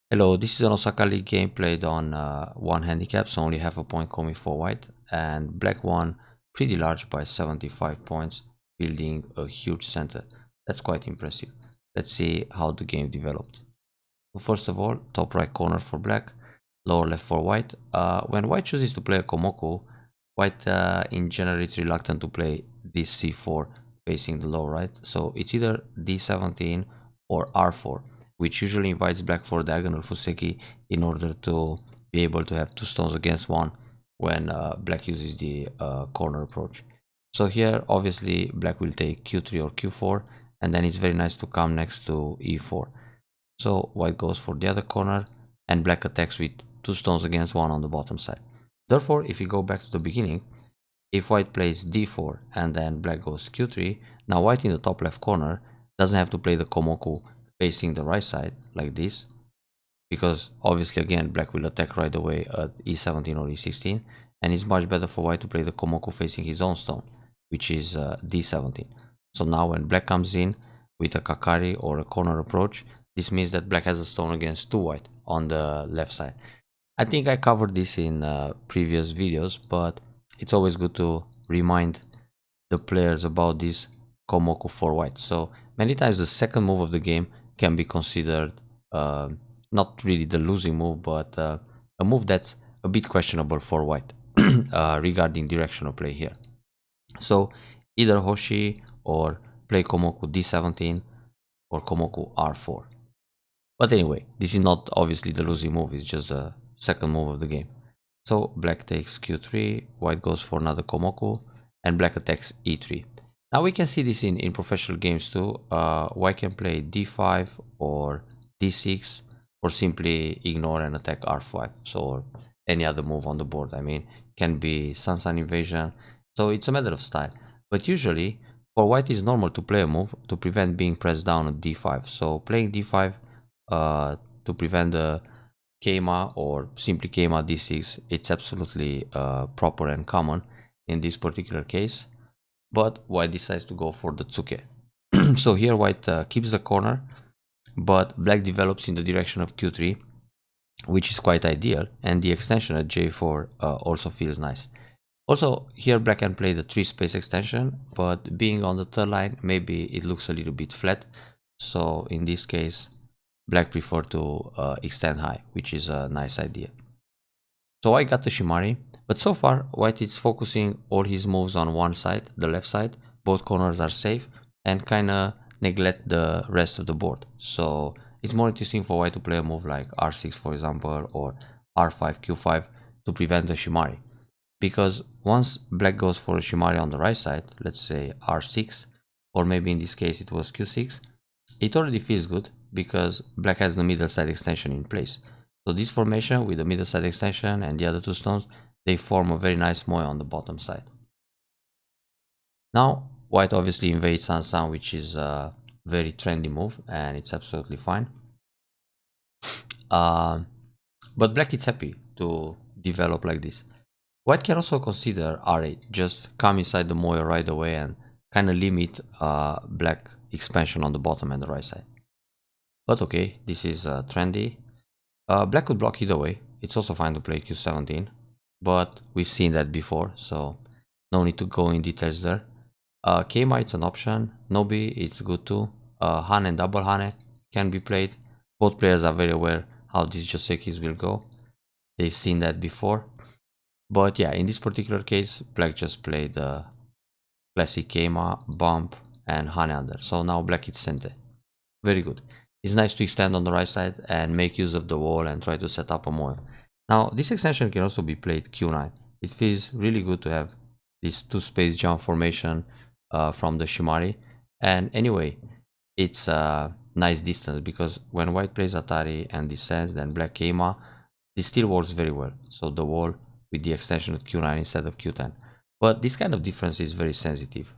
Hello, this is an Osaka League game played on one handicap, so only half a point coming for white, and black won pretty large by 75 points, building a huge center. That's quite impressive. Let's see how the game developed. So first of all, top right corner for black, lower left for white. When white chooses to play a Komoku, white in general is reluctant to play this c4 facing the low right, so it's either d17 or r4, which usually invites black for diagonal fuseki in order to be able to have two stones against one when black uses the corner approach. So here obviously black will take q3 or q4, and then it's very nice to come next to e4. So white goes for the other corner and black attacks with two stones against one on the bottom side. Therefore, if you go back to the beginning, if white plays d4 and then black goes q3, now white in the top left corner doesn't have to play the komoku facing the right side like this, because obviously again black will attack right away at e17 or e16, and it's much better for white to play the komoku facing his own stone, which is d17. So now when black comes in with a kakari or a corner approach, this means that black has a stone against two white on the left side. I think I covered this in previous videos, but it's always good to remind the players about this komoku for white. So many times the second move of the game can be considered uh, not really the losing move, but a move that's a bit questionable for white regarding directional play here. So either Hoshi or play Komoku d17 or Komoku r4. But anyway, this is not obviously the losing move, it's just the second move of the game. So black takes q3, white goes for another Komoku, and black attacks e3. Now we can see this in professional games too. White can play d5 or d6, or simply ignore and attack r5. So any other move on the board, I mean, can be Sun invasion. So it's a matter of style. But usually, for white it's normal to play a move to prevent being pressed down at d5. So playing d5 to prevent the Keima or simply Keima d6, it's absolutely proper and common in this particular case. But white decides to go for the tsuke. So here white keeps the corner, but black develops in the direction of q3, which is quite ideal, and the extension at j4 also feels nice. Also here black can play the 3-space extension, but being on the third line, maybe it looks a little bit flat. So in this case black prefer to extend high, which is a nice idea. So I got the Shimari, but so far white is focusing all his moves on one side, the left side. Both corners are safe and kinda neglect the rest of the board. So it's more interesting for white to play a move like r6 for example, or r5 q5 to prevent the Shimari. Because once black goes for a Shimari on the right side, let's say r6, or maybe in this case it was q6, it already feels good because black has the middle side extension in place. So this formation with the middle side extension and the other two stones, they form a very nice moe on the bottom side. Now white obviously invades Sansan, which is a very trendy move and it's absolutely fine. But black is happy to develop like this. White can also consider r8, just come inside the moe right away and kind of limit black expansion on the bottom and the right side. But okay, this is trendy. Black could block either way. It's also fine to play q17, but we've seen that before, so no need to go in details there. Keima, it's an option. Nobi, it's good too. Hane and double Hane can be played. Both players are very aware how these Josekis will go. They've seen that before. But yeah, in this particular case, black just played the classic Keima, bump, and Hane under. So now black is Sente. Very good. It's nice to extend on the right side and make use of the wall and try to set up a moe. Now this extension can also be played q9. It feels really good to have this 2-space jump formation from the Shimari. And anyway, it's a nice distance because when white plays Atari and descends, then black Keima, this still works very well. So the wall with the extension at q9 instead of q10. But this kind of difference is very sensitive.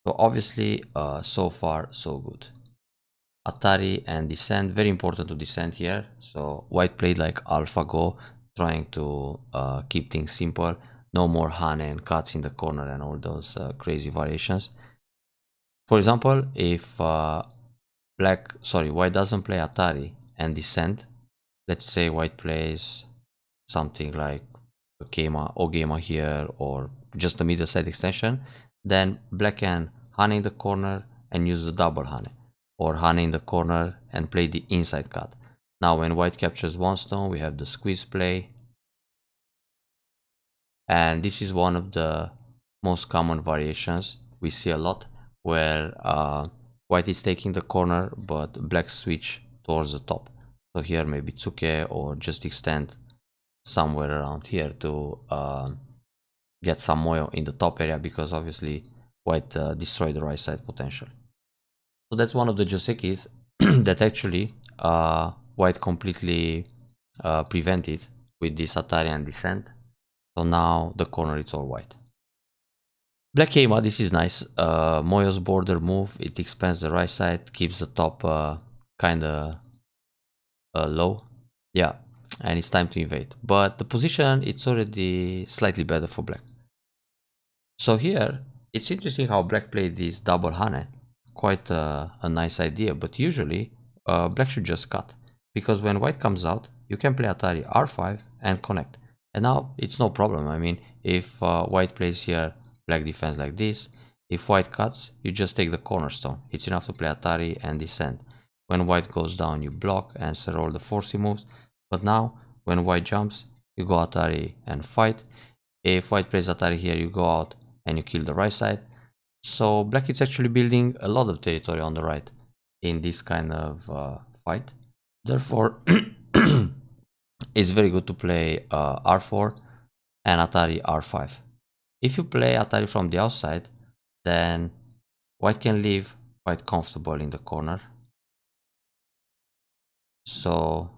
So obviously, so far so good. Atari and descent, very important to descent here. So white played like AlphaGo, trying to keep things simple. No more Hane and cuts in the corner and all those crazy variations. For example, if white doesn't play Atari and descend. Let's say white plays something like a Kema or Gema here, or just a middle side extension. Then black can Hane in the corner and use the double Hane, or Hane in the corner and play the inside cut. Now when white captures one stone, we have the squeeze play, and this is one of the most common variations we see a lot, where white is taking the corner but black switch towards the top. So here maybe Tsuke, or just extend somewhere around here to get some moyo in the top area, because obviously white destroyed the right side potential. So that's one of the josekis that actually white completely prevented with this Atari and descent. So now the corner is all white. Black Kema, this is nice. Moyo's border move, it expands the right side, keeps the top kinda low. Yeah, and it's time to invade. But the position, it's already slightly better for black. So here, it's interesting how black played this double Hane. Quite a nice idea, but usually black should just cut. Because when white comes out, you can play Atari R5 and connect. And now it's no problem. I mean, if white plays here, black defends like this. If white cuts, you just take the cornerstone. It's enough to play Atari and descend. When white goes down, you block and set all the forcing moves. But now, when white jumps, you go Atari and fight. If white plays Atari here, you go out and you kill the right side. So black is actually building a lot of territory on the right in this kind of fight. Therefore, it's very good to play R4 and Atari R5. If you play Atari from the outside, then white can live quite comfortable in the corner. So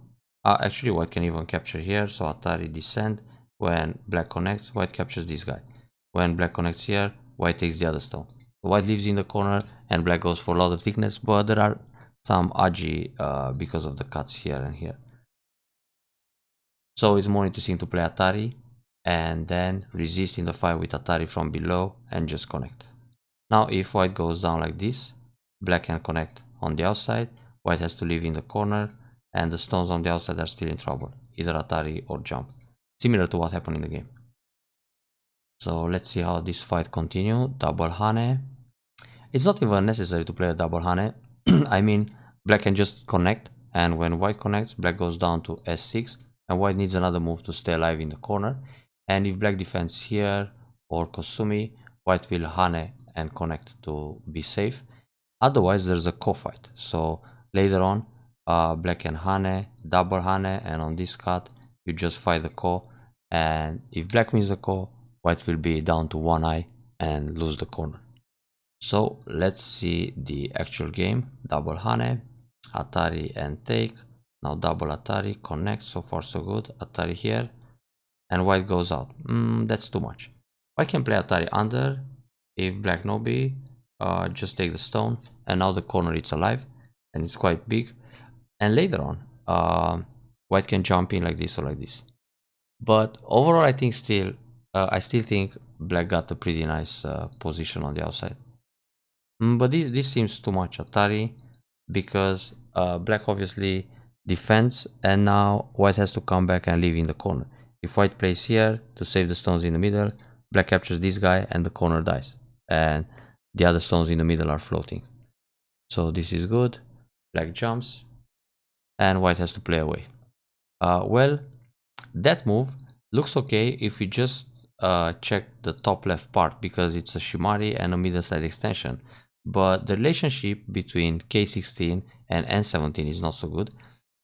actually white can even capture here. So Atari descend. When black connects, white captures this guy. When black connects here, white takes the other stone. White lives in the corner and black goes for a lot of thickness, but there are some agi because of the cuts here and here. So it's more interesting to play Atari and then resist in the fight with Atari from below and just connect. Now if white goes down like this, black can connect on the outside, white has to live in the corner, and the stones on the outside are still in trouble, either Atari or jump, similar to what happened in the game. So let's see how this fight continues. Double Hane. It's not even necessary to play a double Hane. I mean, black can just connect, and when white connects, black goes down to S6, and white needs another move to stay alive in the corner. And if black defends here or Kosumi, white will Hane and connect to be safe. Otherwise, there's a co-fight. So later on, black can Hane, double Hane, and on this cut, you just fight the ko. And if black wins the ko, white will be down to one eye and lose the corner. So let's see the actual game. Double Hane, Atari and take. Now double Atari, connect. So far so good. Atari here, and white goes out. That's too much. White can play Atari under. If black nobi, just take the stone, and now the corner is alive, and it's quite big. And later on, white can jump in like this or like this. But overall, I think I still think black got a pretty nice position on the outside. But this seems too much Atari, because black obviously defends, and now white has to come back and live in the corner. If white plays here to save the stones in the middle, black captures this guy and the corner dies, and the other stones in the middle are floating. So this is good. Black jumps, and white has to play away. Well, that move looks okay if we just check the top left part, because it's a Shimari and a middle side extension. But the relationship between K16 and N17 is not so good.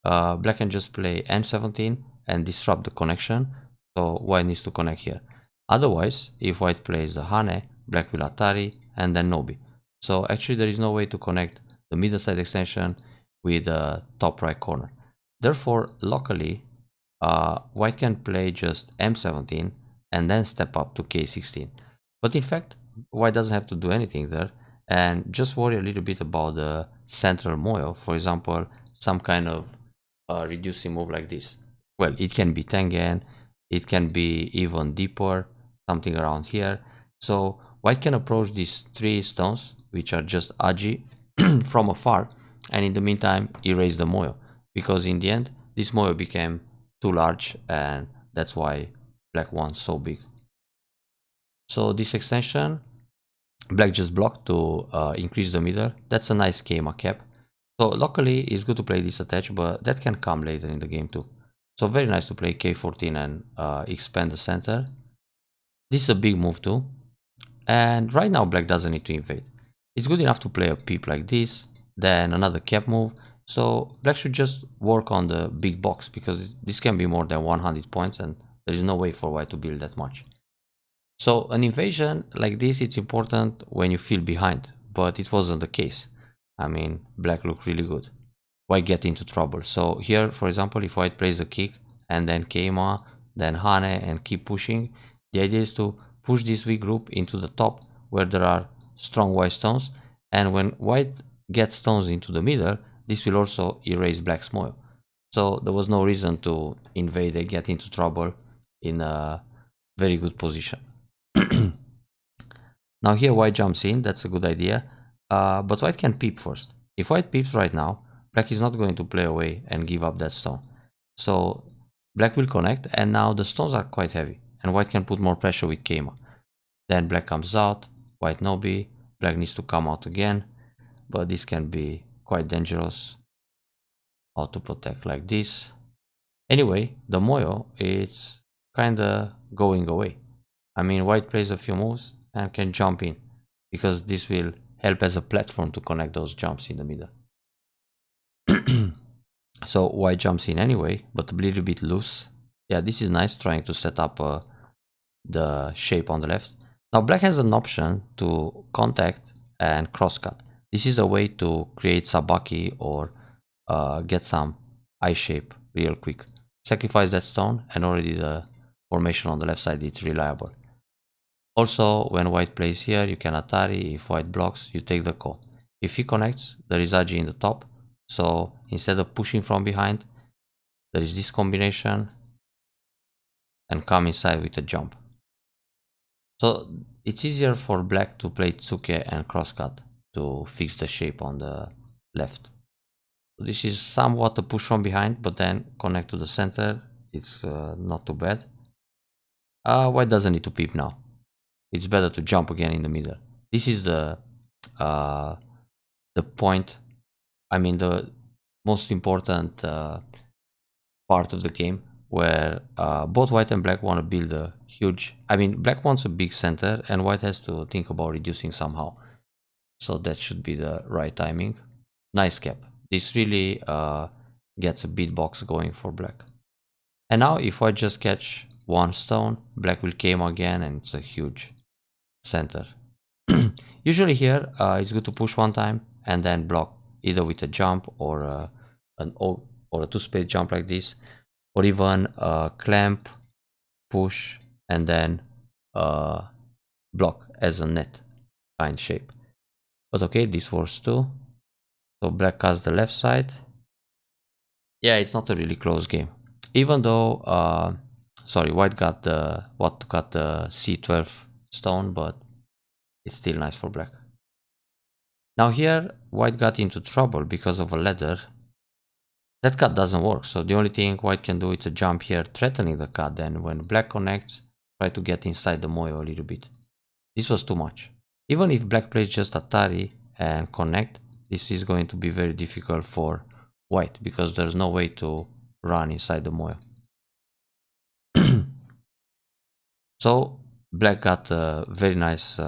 Black can just play M17 and disrupt the connection, so white needs to connect here. Otherwise, if white plays the Hane, black will Atari and then Nobi. So actually there is no way to connect the middle side extension with the top right corner. Therefore, locally, white can play just M17 and then step up to K16. But in fact, white doesn't have to do anything there, and just worry a little bit about the central moyo. For example, some kind of reducing move like this. Well, it can be Tengen, it can be even deeper, something around here. So white can approach these three stones, which are just Aji, from afar, and in the meantime erase the moyo, because in the end this moyo became too large, and that's why black won so big. So this extension, black just blocked to increase the middle. That's a nice Keima cap. So locally it's good to play this attach, but that can come later in the game too. So very nice to play K14 and expand the center. This is a big move too. And right now black doesn't need to invade. It's good enough to play a peep like this, then another cap move. So black should just work on the big box, because this can be more than 100 points and there is no way for white to build that much. So an invasion like this, it's important when you feel behind, but it wasn't the case. I mean, black looked really good. White get into trouble. So here, for example, if white plays a kick and then Keima, then Hane and keep pushing, the idea is to push this weak group into the top where there are strong white stones, and when white gets stones into the middle, this will also erase black's moyo. So there was no reason to invade and get into trouble in a very good position. Now here white jumps in, that's a good idea, but white can peep first. If white peeps right now, black is not going to play away and give up that stone. So black will connect, and now the stones are quite heavy, and white can put more pressure with Keima. Then black comes out, white Nobi, black needs to come out again, but this can be quite dangerous. How to protect like this. Anyway, the moyo, it's kinda going away. I mean, white plays a few moves and can jump in, because this will help as a platform to connect those jumps in the middle. So white jumps in anyway, but a little bit loose. Yeah, this is nice, trying to set up the shape on the left. Now black has an option to contact and crosscut. This is a way to create sabaki or get some eye shape real quick. Sacrifice that stone and already the formation on the left side, it's reliable. Also, when white plays here, you can Atari. If white blocks, you take the call. If he connects, there is Aji in the top. So instead of pushing from behind, there is this combination and come inside with a jump. So it's easier for black to play Tsuke and crosscut to fix the shape on the left. So this is somewhat a push from behind, but then connect to the center. It's not too bad. White doesn't need to peep now. It's better to jump again in the middle. This is the point. I mean, the most important part of the game, where both white and black want to build a huge. I mean, black wants a big center, and white has to think about reducing somehow. So that should be the right timing. Nice cap. This really gets a beatbox going for black. And now, if I just catch one stone, black will came again, and it's a huge center. Usually here, it's good to push one time and then block, either with a jump or a two-space jump like this, or even a clamp, push, and then block as a net kind shape. But okay, this works too. So black cuts the left side. Yeah, it's not a really close game. Even though, sorry, white got the C12 stone, but it's still nice for black. Now here, white got into trouble because of a ladder. That cut doesn't work, so the only thing white can do is a jump here, threatening the cut. Then when black connects, try to get inside the moyo a little bit. This was too much. Even if black plays just Atari and connect, this is going to be very difficult for white, because there's no way to run inside the moyo. So black got a very nice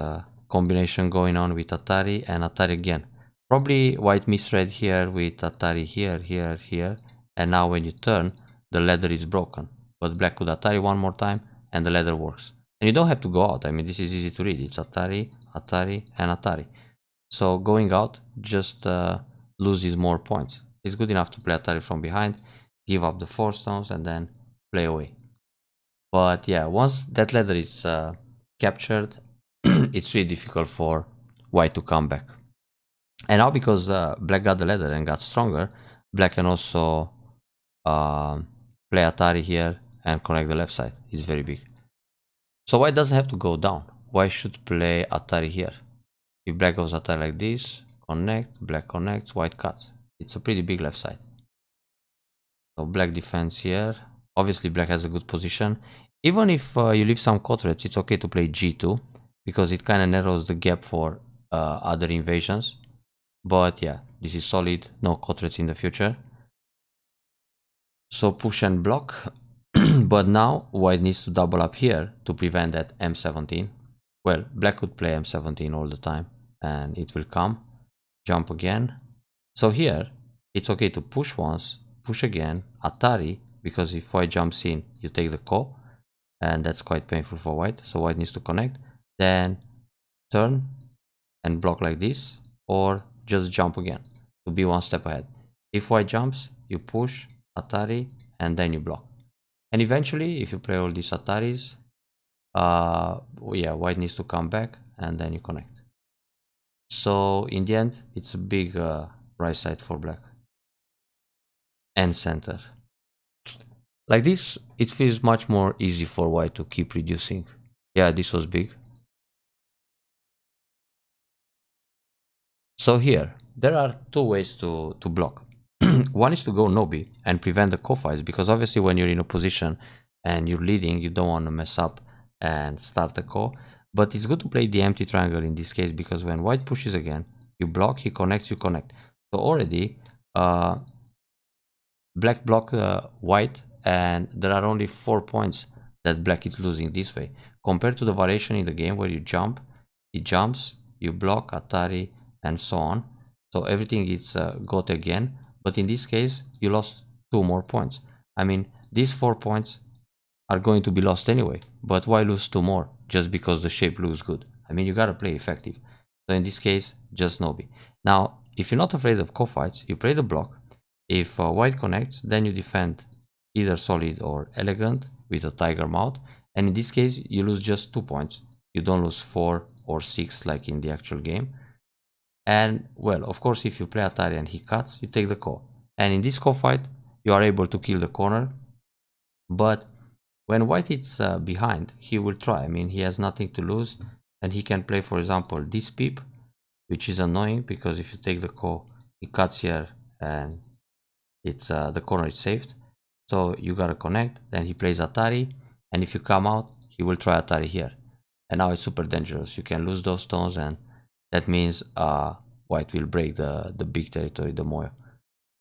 combination going on with Atari and Atari again. Probably white misread here with Atari here, here, here, and now when you turn, the ladder is broken. But black could Atari one more time and the ladder works. And you don't have to go out. I mean, this is easy to read. It's Atari, Atari, and Atari. So going out just loses more points. It's good enough to play Atari from behind, give up the 4 stones, and then play away. But yeah, once that ladder is captured, it's really difficult for white to come back. And now, because black got the ladder and got stronger, black can also play Atari here and connect the left side. It's very big. So white doesn't have to go down. White should play Atari here. If black goes Atari like this, connect, black connects, white cuts. It's a pretty big left side. So black defends here. Obviously black has a good position. Even if you leave some cotrets, it's okay to play g2 because it kind of narrows the gap for other invasions. But yeah, this is solid, no cotrets in the future. So push and block. But now white needs to double up here to prevent that m17. Well, black could play m17 all the time and it will come. Jump again. So here it's okay to push once, push again, Atari, because if white jumps in, you take the ko, and that's quite painful for white. So white needs to connect, then turn and block like this, or just jump again to be one step ahead. If white jumps, you push, Atari, and then you block. And eventually, if you play all these Ataris, yeah, white needs to come back, and then you connect. So in the end, it's a big right side for black and center. Like this, it feels much more easy for white to keep reducing. Yeah, this was big. So here, there are two ways to block. One is to go no-b and prevent the co-fights, because obviously when you're in a position and you're leading, you don't want to mess up and start the ko. But it's good to play the empty triangle in this case, because when white pushes again, you block, he connects, you connect. So already, black block white, and there are only 4 points that black is losing this way. Compared to the variation in the game where you jump, he jumps, you block, Atari, and so on. So everything is got again. But in this case, you lost 2 more points. I mean, these 4 points are going to be lost anyway. But why lose 2 more just because the shape looks good? I mean, you gotta play effective. So in this case, just no-b. Now, if you're not afraid of co-fights, you play the block. If white connects, then you defend either solid or elegant with a tiger mouth. And in this case, you lose just 2 points. You don't lose 4 or 6 like in the actual game. And well, of course, if you play Atari and he cuts, you take the ko. And in this ko fight, you are able to kill the corner. But when white is behind, he will try. I mean, he has nothing to lose. And he can play, for example, this peep, which is annoying because if you take the ko, he cuts here and it's the corner is saved. So you gotta connect. Then he plays Atari. And if you come out, he will try Atari here. And now it's super dangerous. You can lose those stones, and that means white will break the big territory, the moyo.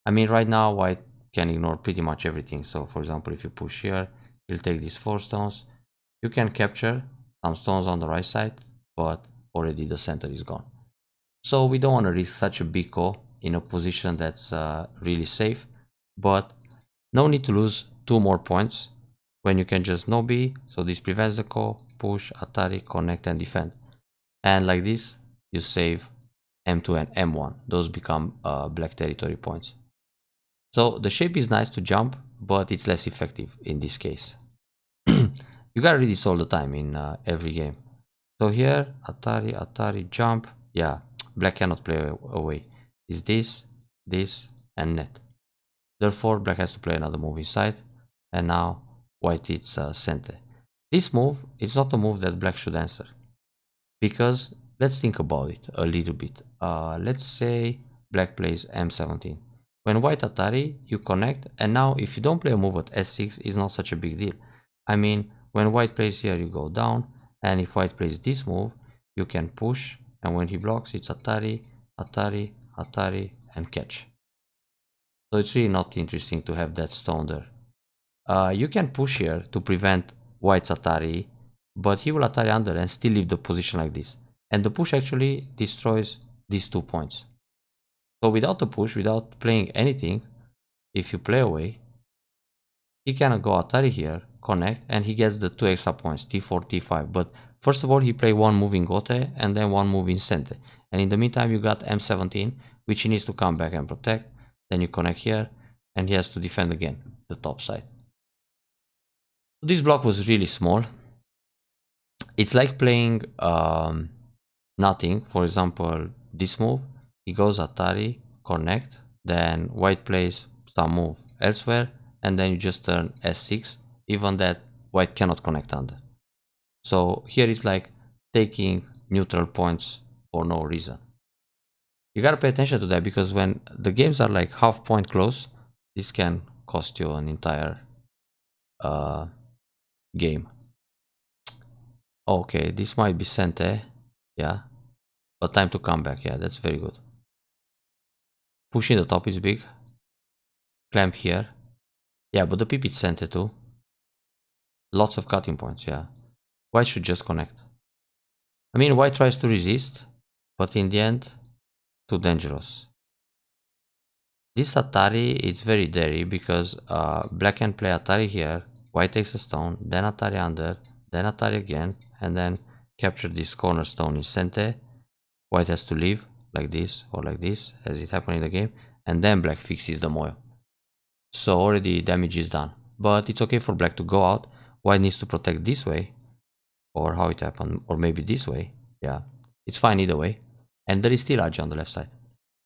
I mean, right now white can ignore pretty much everything. So for example, if you push here, you'll take these 4 stones. You can capture some stones on the right side, but already the center is gone. So we don't want to risk such a big ko in a position that's really safe, but no need to lose 2 more points when you can just no-b. So this prevents the ko, push, Atari, connect, and defend. And like this, you save m2 and m1. Those become black territory points. So the shape is nice to jump, but it's less effective in this case. You gotta read this all the time in every game. So here, Atari, Atari, jump. Yeah, black cannot play away. Is this, and net. Therefore, black has to play another move inside. And now, white is center. This move is not a move that black should answer. Because, let's think about it a little bit. Let's say black plays m17. When white Atari, you connect. And now, if you don't play a move at s6, it's not such a big deal. I mean, when white plays here, you go down. And if white plays this move, you can push. And when he blocks, it's Atari, Atari, Atari, and catch. So it's really not interesting to have that stone there. You can push here to prevent white's Atari, but he will Atari under and still leave the position like this. And the push actually destroys these 2 points. So without the push, without playing anything, if you play away, he can go Atari here, connect, and he gets the 2 extra points, t4, t5. But first of all, he play 1 move in gote and then 1 move in center. And in the meantime, you got m17, which he needs to come back and protect. Then you connect here, and he has to defend again the top side. This block was really small. It's like playing nothing. For example, this move, he goes Atari, connect, then white plays some move elsewhere, and then you just turn s6, even that white cannot connect under. So here it's like taking neutral points for no reason. You gotta pay attention to that, because when the games are like half point close, this can cost you an entire game. Okay, this might be Sente, yeah, but time to come back. Yeah, that's very good. Pushing the top is big. Clamp here. Yeah, but the pip is Sente too. Lots of cutting points, yeah. White should just connect. I mean, white tries to resist, but in the end, too dangerous. This Atari, it's very dairy because black can play Atari here, white takes a stone, then Atari under, then Atari again, and then capture this cornerstone in Sente. White has to leave, like this, or like this, as it happened in the game, and then black fixes the Moyo. So already damage is done. But it's okay for black to go out. White needs to protect this way, or how it happened, or maybe this way. Yeah, it's fine either way. And there is still Aji on the left side.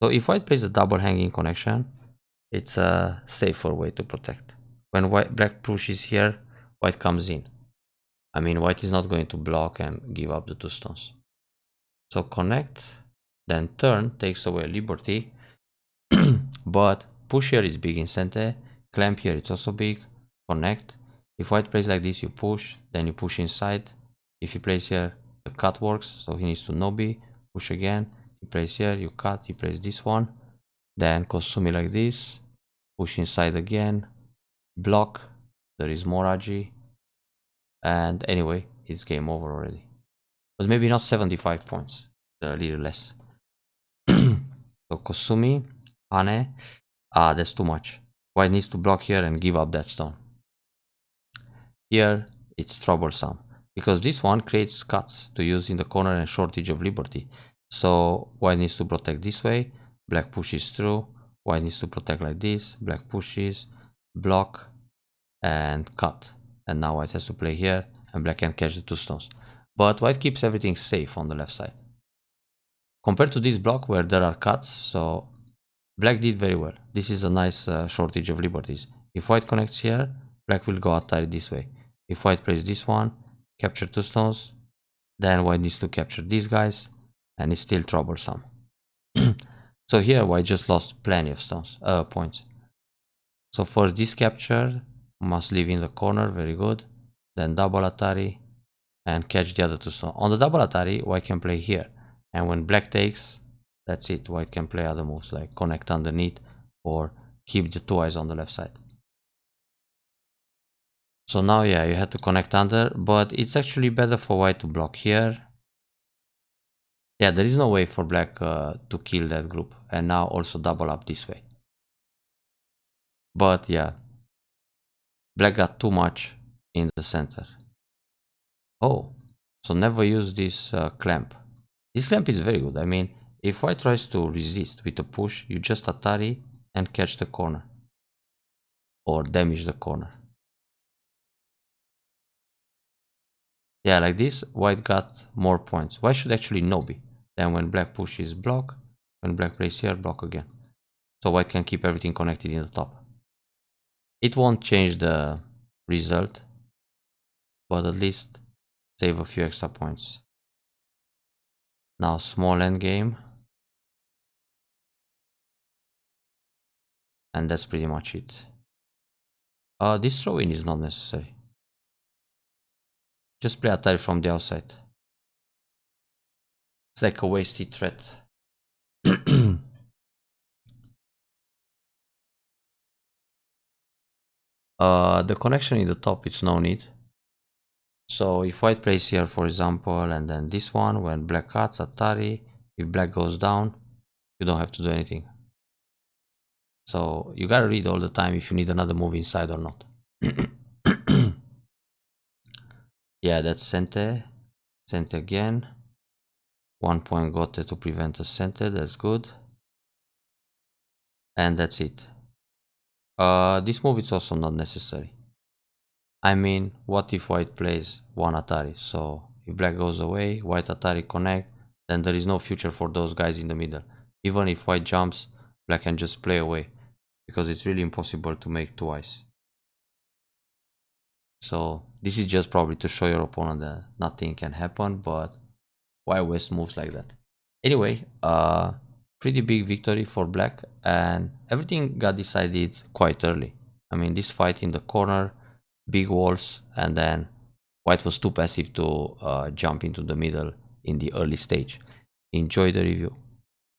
So if white plays a double hanging connection, it's a safer way to protect. When black pushes here, white comes in. I mean, white is not going to block and give up the 2 stones. So connect, then turn, takes away liberty. But push here is big in Sente, clamp here it's also big, connect. If white plays like this, you push, then you push inside. If he plays here, the cut works, so he needs to Nobi, push again. He plays here, you cut, he plays this one. Then Kosumi like this, push inside again, block, there is more Aji. And anyway, it's game over already. But maybe not 75 points, a little less. So Kosumi, Hane, that's too much. White needs to block here and give up that stone. Here, it's troublesome, because this one creates cuts to use in the corner and shortage of liberty. So white needs to protect this way, black pushes through, white needs to protect like this, black pushes, block, and cut. And now white has to play here, and black can catch the 2 stones. But white keeps everything safe on the left side. Compared to this block where there are cuts, so black did very well. This is a nice shortage of liberties. If white connects here, black will go Atari this way. If white plays this one, capture 2 stones, then white needs to capture these guys, and it's still troublesome. So here white just lost plenty of stones, points. So first this capture, must leave in the corner, very good. Then double Atari, and catch the other 2 stones. On the double Atari, white can play here. And when black takes, that's it. White can play other moves like connect underneath or keep the 2 eyes on the left side. So now, yeah, you had to connect under, but it's actually better for white to block here. Yeah, there is no way for black to kill that group. And now also double up this way. But yeah, black got too much in the center. Oh, so never use this clamp. This clamp is very good. I mean, if white tries to resist with a push, you just Atari and catch the corner. Or damage the corner. Yeah, like this, white got more points. White should actually Nobi. Then when black pushes, block. When black plays here, block again. So white can keep everything connected in the top. It won't change the result, but at least save a few extra points. Now small end game. And that's pretty much it. This throw-in is not necessary. Just play Atari from the outside. It's like a wasted threat. The connection in the top, it's no need. So if white plays here, for example, and then this one, when black cuts, Atari, if black goes down, you don't have to do anything. So you gotta read all the time if you need another move inside or not. Yeah, that's Sente. Sente again. 1 point got to prevent a Sente, that's good. And that's it. This move is also not necessary. I mean, what if white plays 1 Atari? So if black goes away, white Atari connect, then there is no future for those guys in the middle. Even if white jumps, black can just play away, because it's really impossible to make twice. So this is just probably to show your opponent that nothing can happen, but why waste moves like that? Anyway, pretty big victory for black, and everything got decided quite early. I mean, this fight in the corner, big walls, and then white was too passive to jump into the middle in the early stage. Enjoy the review.